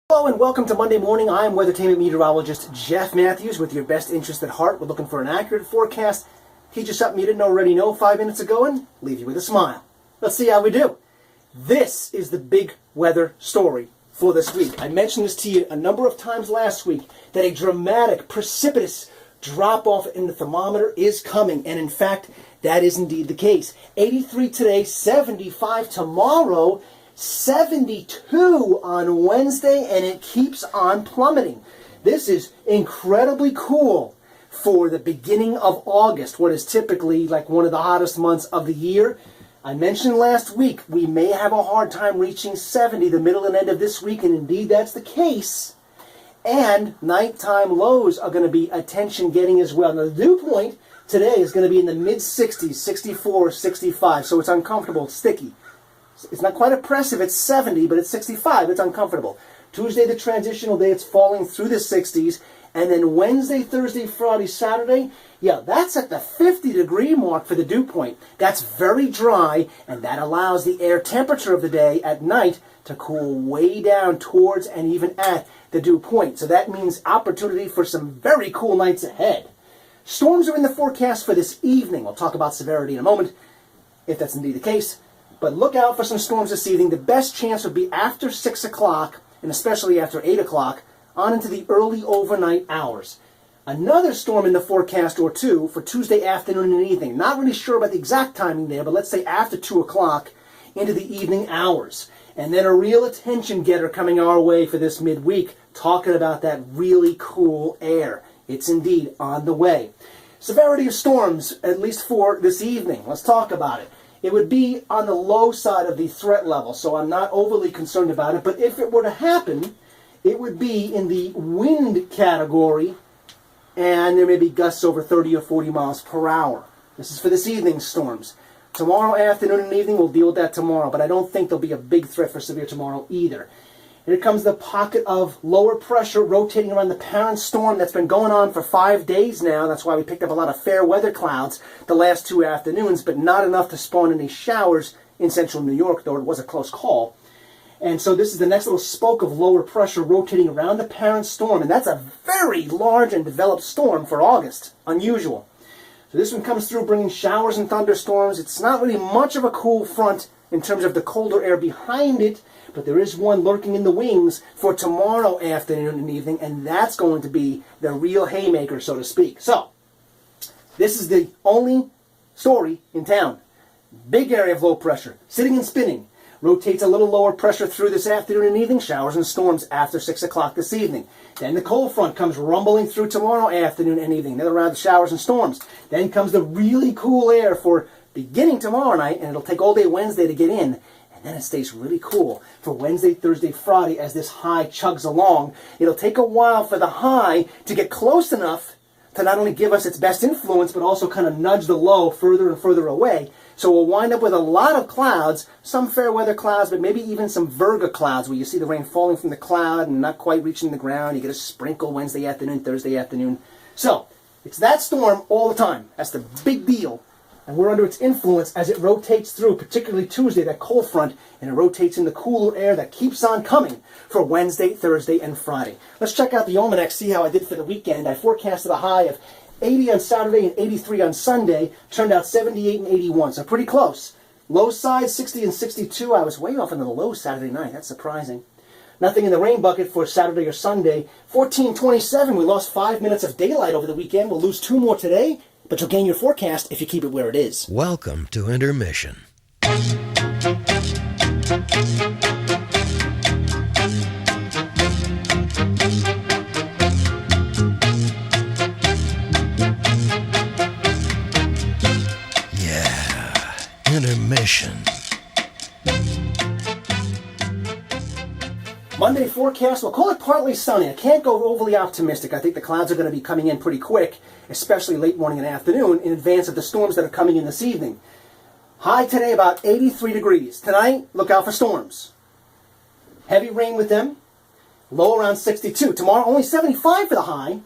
Hello and welcome to Monday morning. I'm Weathertainment meteorologist Jeff Matthews with your best interest at heart. We're looking for an accurate forecast, teach you something you didn't already know 5 minutes ago, and leave you with a smile. Let's see how we do. This is the big weather story for this week. I mentioned this to you a number of times last week, that a dramatic, precipitous drop-off in the thermometer is coming, and in fact, that is indeed the case. 83 today, 75 tomorrow, 72 on Wednesday, and it keeps on plummeting. This is incredibly cool for the beginning of August, what is typically like one of the hottest months of the year. I mentioned last week we may have a hard time reaching 70 the middle and end of this week, and indeed that's the case. And nighttime lows are going to be attention-getting as well. Now, the dew point today is going to be in the mid-60s, 64, 65, so it's uncomfortable, it's sticky. It's not quite oppressive, it's 70, but it's 65, it's uncomfortable. Tuesday, the transitional day, it's falling through the 60s. And then Wednesday, Thursday, Friday, Saturday, yeah, that's at the 50-degree mark for the dew point. That's very dry, and that allows the air temperature of the day at night to cool way down towards and even at the dew point. So that means opportunity for some very cool nights ahead. Storms are in the forecast for this evening. We'll talk about severity in a moment, if that's indeed the case. But look out for some storms this evening. The best chance would be after 6 o'clock, and especially after 8 o'clock, on into the early overnight hours. Another storm in the forecast or two for Tuesday afternoon and evening. Not really sure about the exact timing there, but let's say after 2 o'clock into the evening hours. And then a real attention getter coming our way for this midweek, talking about that really cool air. It's indeed on the way. Severity of storms, at least for this evening. Let's talk about it. It would be on the low side of the threat level, so I'm not overly concerned about it. But if it were to happen, it would be in the wind category, and there may be gusts over 30 or 40 miles per hour. This is for this evening's storms. Tomorrow afternoon and evening, we'll deal with that tomorrow, but I don't think there'll be a big threat for severe tomorrow either. Here comes the pocket of lower pressure rotating around the parent storm that's been going on for 5 days now. That's why we picked up a lot of fair weather clouds the last 2 afternoons, but not enough to spawn any showers in central New York, though it was a close call. And so this is the next little spoke of lower pressure rotating around the parent storm, and that's a very large and developed storm for August. Unusual. So this one comes through bringing showers and thunderstorms. It's not really much of a cool front in terms of the colder air behind it, but there is one lurking in the wings for tomorrow afternoon and evening, and that's going to be the real haymaker, so to speak. So, this is the only story in town. Big area of low pressure, sitting and spinning. Rotates a little lower pressure through this afternoon and evening, showers and storms after 6 o'clock this evening. Then the cold front comes rumbling through tomorrow afternoon and evening, another round of showers and storms. Then comes the really cool air for beginning tomorrow night, and it'll take all day Wednesday to get in. And then it stays really cool for Wednesday, Thursday, Friday as this high chugs along. It'll take a while for the high to get close enough to not only give us its best influence, but also kind of nudge the low further and further away. So we'll wind up with a lot of clouds, some fair weather clouds, but maybe even some virga clouds where you see the rain falling from the cloud and not quite reaching the ground. You get a sprinkle Wednesday afternoon, Thursday afternoon. So it's that storm all the time. That's the big deal. And we're under its influence as it rotates through, particularly Tuesday, that cold front, and it rotates in the cooler air that keeps on coming for Wednesday, Thursday, and Friday. Let's check out the almanac, see how I did for the weekend. I forecasted a high of 80 on Saturday and 83 on Sunday. Turned out 78 and 81, so pretty close. Low side, 60 and 62. I was way off on the low Saturday night. That's surprising. Nothing in the rain bucket for Saturday or Sunday. 14:27. We lost 5 minutes of daylight over the weekend. We'll lose 2 more today. But you'll gain your forecast if you keep it where it is. Welcome to Intermission. Yeah, Intermission. Monday forecast, we'll call it partly sunny. I can't go overly optimistic. I think the clouds are going to be coming in pretty quick, especially late morning and afternoon, in advance of the storms that are coming in this evening. High today about 83 degrees. Tonight, look out for storms. Heavy rain with them. Low around 62. Tomorrow, only 75 for the high.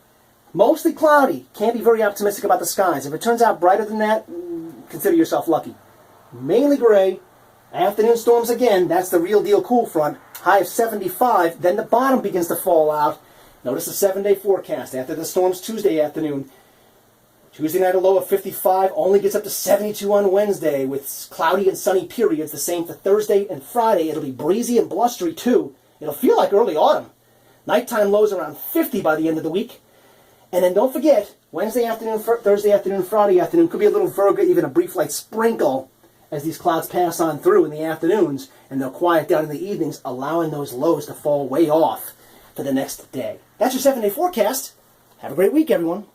Mostly cloudy. Can't be very optimistic about the skies. If it turns out brighter than that, consider yourself lucky. Mainly gray. Afternoon storms again. That's the real deal cool front. high of 75. Then the bottom begins to fall out. Notice the 7-day forecast. After the storms Tuesday afternoon, Tuesday night a low of 55, only gets up to 72 on Wednesday with cloudy and sunny periods. The same for Thursday and Friday. It'll be breezy and blustery too. It'll feel like early autumn. Nighttime lows around 50 by the end of the week. And then don't forget, Wednesday afternoon, Thursday afternoon, Friday afternoon, could be a little virga, even a brief light sprinkle as these clouds pass on through in the afternoons, and they'll quiet down in the evenings, allowing those lows to fall way off for the next day. That's your 7-day forecast. Have a great week, everyone.